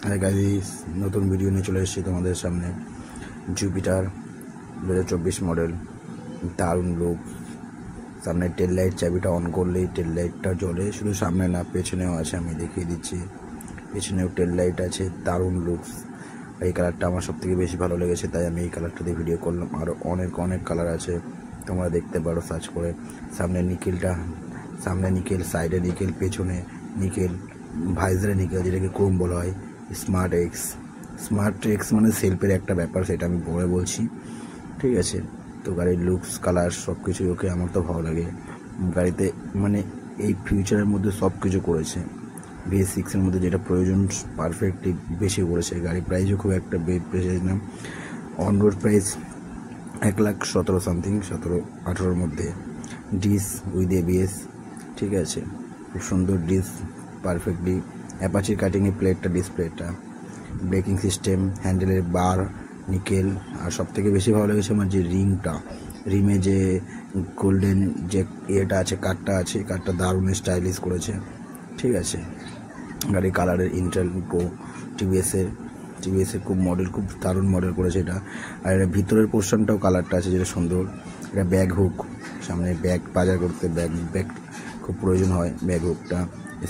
Hi guys, নতুন video নিয়ে চলে এসেছি তোমাদের সামনে। জুপিটার 2024 মডেল, দারুণ লুক। সামনে টেল লাইট, চাবিটা অন করলেই টেল লাইটটা জ্বলে, শুধু সামনে না পেছনেও আছে, আমি দেখিয়ে দিচ্ছি। পেছনেও টেল লাইট আছে, দারুণ লুকস। এই কালারটা আমার সব থেকে বেশি ভালো লেগেছে, তাই আমি এই কালারটা দিয়ে ভিডিও করলাম। আরও অনেক কালার আছে, তোমরা দেখতে পারো সার্চ করে। সামনে নিকেল, সাইডে নিকেল, পেছনে নিকেল, ভাইজারে নিকেল, যেটাকে ক্রোম বলা হয়। স্মার্ট এক্স মানে সেলফের একটা ব্যাপার, সেটা আমি পরে বলছি, ঠিক আছে। তো গাড়ির লুকস, কালার সব কিছুই ওকে, আমার তো ভালো লাগে গাড়িতে। মানে এই ফিউচারের মধ্যে সব কিছু করেছে, BS6-এর মধ্যে যেটা প্রয়োজন পারফেক্টলি বেশি করেছে। গাড়ির প্রাইসও খুব একটা বেশি না, অন রোড প্রাইস 1,17,000 সামথিং, 17-18-র মধ্যে। ডিস উইথ ABS, ঠিক আছে, খুব সুন্দর ডিস, পারফেক্টলি অ্যাপাচি কাটিংয়ে প্লেটটা, ডিসপ্লেটা, ব্রেকিং সিস্টেম, হ্যান্ডেলের বার নিকেল। আর সব থেকে বেশি ভালো লেগেছে আমার যে রিমে যে গোল্ডেন যে ইয়েটা আছে, কাঠটা দারুণ স্টাইলিশ করেছে, ঠিক আছে। গাড়ির কালারের ইন্টেল প্রো, টিভিএসের খুব দারুণ মডেল করেছে এটা। আর এটা ভিতরের পোর্শনটাও কালারটা আছে যেটা সুন্দর। এটা ব্যাগ হুক, সামনে ব্যাগ বাজার করতে ব্যাগ খুব প্রয়োজন হয়, ব্যাগ হুকটা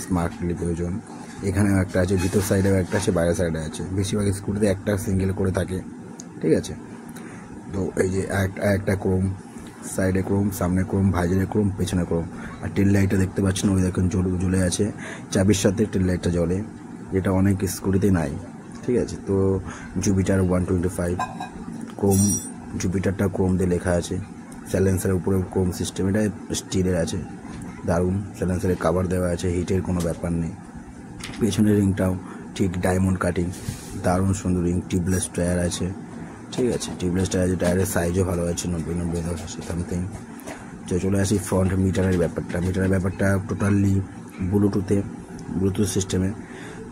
স্মার্টলি প্রয়োজন। এখানেও একটা আছে, ভিতর সাইডেও একটা আছে, বাইরের সাইডে আছে। বেশিরভাগ স্কুটিতে একটা সিঙ্গেল করে থাকে, ঠিক আছে। তো এই যে একটা ক্রোম, সাইডে ক্রোম, সামনে ক্রোম, ভাইজারে ক্রোম, পেছনে ক্রোম। আর টেল লাইটটা দেখতে পাচ্ছেন, ওই দেখুন জ্বলে আছে, চাবির সাথে টেল লাইটটা জ্বলে, যেটা অনেক স্কুটিতে নাই, ঠিক আছে। তো জুপিটার 125 ক্রোম, জুপিটারটা ক্রোম দিয়ে লেখা আছে। সাইলেন্সারের উপরে ক্রোম সিস্টেম, এটা স্টিলের আছে, দারুণ। সাইলেন্সারের কাভার দেওয়া আছে, হিটের কোনো ব্যাপার নেই। পেছনের রিংটাও ঠিক ডায়মন্ড কাটিং, দারুণ সুন্দর রিং। টিউবলেস টায়ার আছে, ঠিক আছে, টিউবলেস টায়ার আছে। টায়ারের সাইজও ভালো আছে, 90 সামথিং। চলে আসি ফ্রন্ট মিটারের ব্যাপারটা টোটালি ব্লুটুথ সিস্টেমে।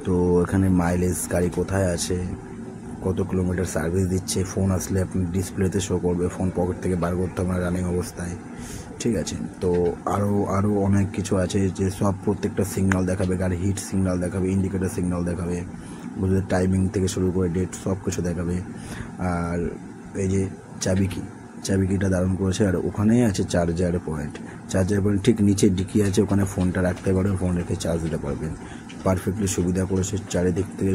তো এখানে মাইলেজ, গাড়ি কোথায় আছে, কত কিলোমিটার সার্ভিস দিচ্ছে, ফোন আসলে আপনি ডিসপ্লেতে শো করবে, ফোন পকেট থেকে বার করতে হবে না রানিং অবস্থায়, ঠিক আছে। তো আরও অনেক কিছু আছে, যে সব প্রত্যেকটা সিগন্যাল দেখাবে, গাড়ি হিট সিগন্যাল দেখাবে, ইন্ডিকেটার সিগন্যাল দেখাবে, বুঝলে টাইমিং থেকে শুরু করে ডেট সব কিছু দেখাবে। আর এই যে চাবিকিটা দারুণ করেছে। আর ওখানেই আছে চার্জার পয়েন্ট ঠিক নিচে ডিকি আছে, ওখানে ফোনটা রাখতে পারবেন, ফোন রেখে চার্জ দিতে পারবেন। পারফেক্টলি সুবিধা করেছে, চারিদিক থেকে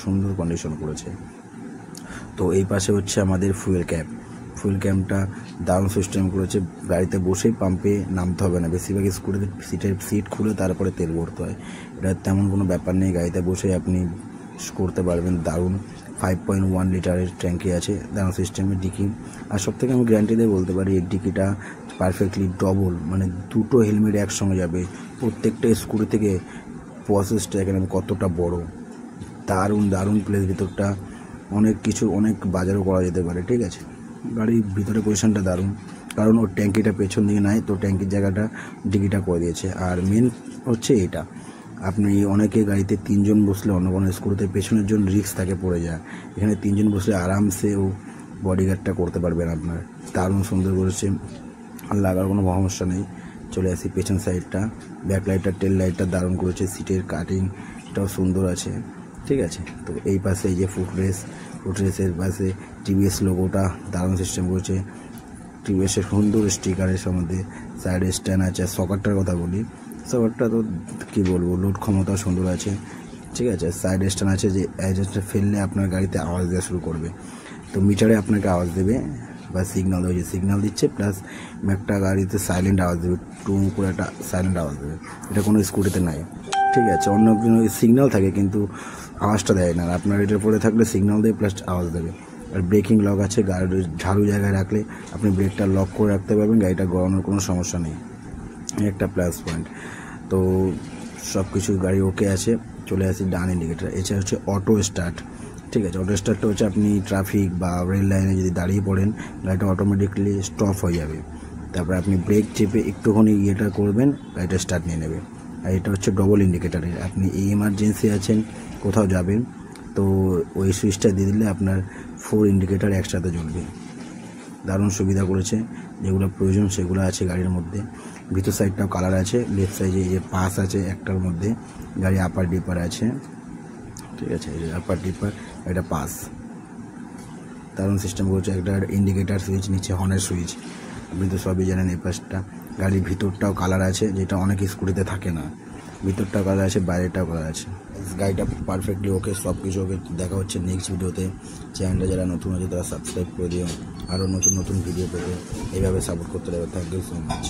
সুন্দর কন্ডিশন করেছে। তো এই পাশে হচ্ছে আমাদের ফুয়েল ক্যাম্পটা দারুণ সিস্টেম করেছে। গাড়িতে বসেই পাম্পে নামতে হবে না, বেশিরভাগ স্কুটিতে সিট খুলে তারপরে তেল ভরতে হয়। এটা তেমন কোনো ব্যাপার নেই, গাড়িতে বসেই আপনি করতে পারবেন। দারুণ 5.1 লিটারের ট্যাঙ্কি আছে, দারুণ সিস্টেমের ডিকি। আর সব থেকে আমি গ্যারান্টি দিয়ে বলতে পারি, এই ডিকিটা পারফেক্টলি ডবল, মানে দুটো হেলমেট একসঙ্গে যাবে। প্রত্যেকটা স্কুটি থেকে প্রসেসটা এখানে কতটা বড়, দারুণ প্লেস। ভিতরটা অনেক বাজারও করা যেতে পারে, ঠিক আছে। গাড়ির ভিতরে পজিশনটা দারুণ, কারণ ওর ট্যাঙ্কিটা পেছন দিকে নাই, তো ট্যাঙ্কির জায়গাটা ডিকিটা করে দিয়েছে। আর মেন হচ্ছে এটা, আপনি অনেকে গাড়িতে 3 জন বসলে অন্য কোনো স্কুটিতে পেছনের জন রিস্ক থাকে পড়ে যায়, এখানে 3 জন বসলে আরামসে ও বডিগার্ডটা করতে পারবেন আপনার। দারুণ সুন্দর করেছে, আর লাগার কোনো সমস্যা নেই। চলে আসি পেছন সাইডটা, ব্যাকলাইটটা, টেল লাইটটা দারুণ করেছে, সিটের কাটিংটাও সুন্দর আছে, ঠিক আছে। তো এই পাশে এই যে ফুটরেসের পাশে টিভিএস লোগোটা দারুণ সিস্টেম করেছে। টিভিএসের সুন্দর স্টিকারের সম্বন্ধে সাইডে স্ট্যান্ড আছে। সকারটার কথা বলি, সকারটা তো কী বলবো, লোড ক্ষমতা সুন্দর আছে, ঠিক আছে। সাইড স্ট্যান্ড আছে, যে অ্যাডজাস্টটা ফেললে আপনার গাড়িতে আওয়াজ দেওয়া শুরু করবে। তো মিটারে আপনাকে আওয়াজ দেবে বা সিগন্যাল দিচ্ছে, প্লাস একটা গাড়িতে সাইলেন্ট আওয়াজ দেবে, টু করে একটা সাইলেন্ট আওয়াজ দেবে। এটা কোনো স্কুটিতে নাই, ঠিক আছে। অন্য কোনো সিগন্যাল থাকে কিন্তু আওয়াজটা দেয় না, আপনার এটার পরে থাকলে সিগন্যাল দেবে প্লাস আওয়াজ দেবে। আর ব্রেকিং লক আছে, গাড়ির ঝাড়ু জায়গায় রাখলে আপনি ব্রেকটা লক করে রাখতে পারবেন, গাড়িটা গড়ানোর কোনো সমস্যা নেই, একটা প্লাস পয়েন্ট। তো সব কিছু গাড়ি ওকে আছে। চলে আসি ডান ইন্ডিকেটার, এছাড়া হচ্ছে অটো স্টার্ট, ঠিক আছে। অটো স্টার্টটা হচ্ছে আপনি ট্রাফিক বা রেল লাইনে যদি দাঁড়িয়ে পড়েন, গাড়িটা অটোমেটিকলি স্টপ হয়ে যাবে। তারপরে আপনি ব্রেক চেপে একটুখানি ইয়েটা করবেন, গাড়িটা স্টার্ট নিয়ে নেবে। আর এটা হচ্ছে ডবল ইন্ডিকেটারের, আপনি এমার্জেন্সি আছেন, কোথাও যাবেন, তো ওই সুইচটা দিয়ে দিলে আপনার 4 ইন্ডিকেটার একসাথে জ্বলবে। দারুণ সুবিধা করেছে, যেগুলো প্রয়োজন সেগুলো আছে গাড়ির মধ্যে। ভিতর সাইডটাও কালার আছে, লেফট সাইডে এই যে পাস আছে একটার মধ্যে, গাড়ি আপার ডিপার আছে, ঠিক আছে, আপার টিপার, এটা পাস। দারুণ সিস্টেম করছে, একটা ইন্ডিকেটার সুইচ, নিচে হর্নের সুইচ, আপনি তো সবই জানেন। এই পাশটা গাড়ির ভিতরটাও কালার আছে, যেটা অনেক স্কুটিতে থাকে না, ভিতরটাও কালার আছে, বাইরেটাও কালার আছে। গাড়িটা পারফেক্টলি ওকে, সব কিছু ওকে। দেখা হচ্ছে নেক্সট ভিডিওতে। চ্যানেলটা যারা নতুন আছে তারা সাবস্ক্রাইব করে দিও, আরও নতুন নতুন ভিডিও পেতে এইভাবে সাপোর্ট করতে হবে। Thank you so much.